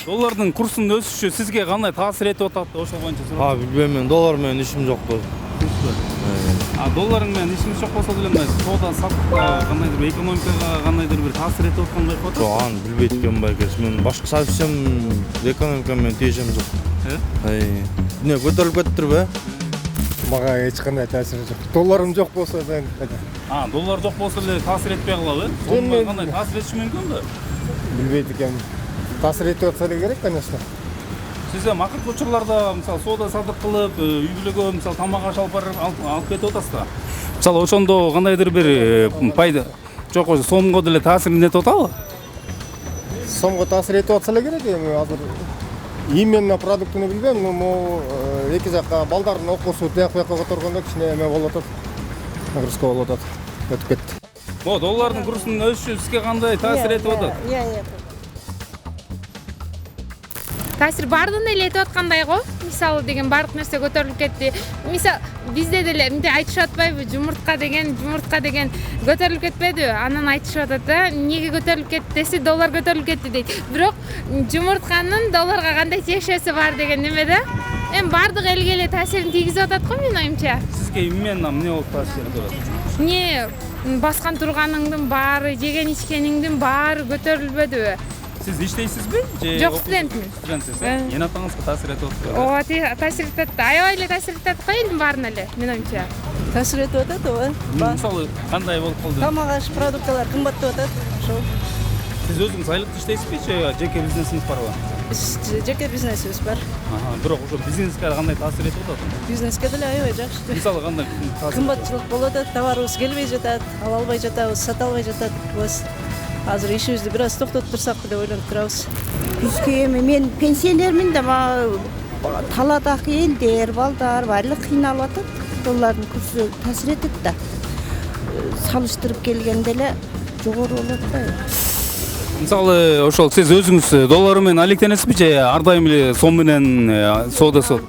Доллардын курсунун өсүшү сизге кандай таасир этип атат? Ошол боюнча сурап. Билбейм, мен доллар менен ишим жок да. Долларың менен ишиңиз жок болсо деле соода саттыкка кандайдыр экономикага кандайдыр бир таасир этип аткандай болуп атат? Жок, аны билбейт экенмин байкеш. Мен башка совсем экономика менен тиешем жок. Эмне көтөрүлүп кетиптирби? Мага эч кандай таасири жок. Долларым жок болсо мен Доллар жок болсо эле таасир этпей калабы? Сонун кандай таасир этиши мүмкүнбү? билбейт экенмин. Таасир этип атса эле керек, конечно. Сиз эми акыркы учурларда мисалы соода садык кылып, үй бүлөгө мисалы тамак аш алып кетип атасыз да. Мисалы ошондо кандайдыр бир пайда жок сомго деле таасирин этип атабы? Сомго таасир этип атса эле керек. Эми азыр именно продуктуну билбейм, но могу эки жакка балдардын окуусу тияк бияка которгондо кичине эме болуп атат. Нагрузка болуп атат. Өтүп кетти. Доллардын курсунун өсүшү сизге кандай таасир этип атат? Таасир баардыгына эле этип аткандай го. Мисалы деген баардык нерсе көтөрүлүп кетти. Мисалы бизде деле мындай айтышып атпайбы? Жумуртка деген көтөрүлүп кетпедиби? Анан айтышып атат да, эмнеге көтөрүлүп кетти десе, доллар көтөрүлүп кетти дейт. Бирок жумуртканын долларга кандай тиешеси бар деген неме да? Эми баардык элге эле таасирин тийгизип атат го менин оюмча. Сизге именно эмне болуп таасир этип атат? Не баскан турганыңдын баары, жеген ичкениңдин баары көтөрүлбөдүбү? Сиз иштейсизби? Жок, студентмин. Студентсиз. Эне атаңызга таасир этип атат. Ооба, таасир этип атат. Аябай эле таасир этип атат го элдин баарына эле, менин оюмча. Таасир этип атат, ооба. Мисалы кандай болуп калды? Тамак аш продукталар кымбаттап атат. Ошол. Сиз өзүңүз айлык иштейсизби же жеке бизнесиңиз барбы? Жеке бизнесибиз бар. Бирок ошо бизнеске кандай таасир этип атат? Бизнеске деле аябай жакшы. Мисалы кандай Кымбатчылык болуп атат, товарыбыз келбей жатат, ала албай жатабыз, сата албай жатабыз. Азыр ишибизди бир аз токтотуп турсакпы деп ойлонуп турабыз. Бизге эми мен пенсионермин да, таладагы элдер, балдар баары кыйналып атат. Доллардын курсу таасир этет да. Салыштырып келгенде эле жогору болуп атпайбы? Мисалы ошол сиз өзүңүз доллар менен алектенесизби же ар дайым эле сом менен соодасыз?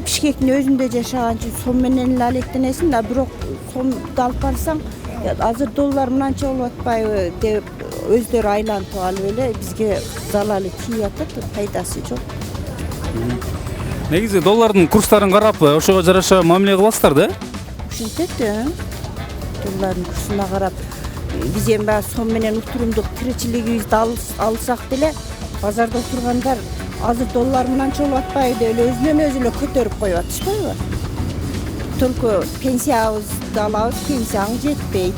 Бишкектин өзүндө жашаган үчүн сом менен эле алектенесиң да, бирок сомду алып барсаң азыр доллар мынанча болуп атпайбы деп өздөрү айлантып алып эле бизге залалы тийип атат, пайдасы жок. Негизи доллардын курстарын карап, ошого жараша мамиле кыласыздар да? Ушинтет, доллардын курсуна карап биз эми баягы сом менен утурумдук тиричилигибизди алсак деле базарда отургандар азыр доллар мынанча болуп атпайбы деп эле өзүнөн өзү эле көтөрүп коюп атышпайбы? Только пенсиябызды алабыз, пенсияң жетпейт.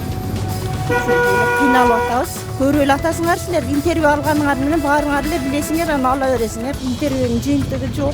Кыйналып атабыз. Көрүп эле атасыңар силер, интервью алганыңар менен баарыңар эле билесиңер, аны ала бересиңер. Интервьюнун жыйынтыгы жок.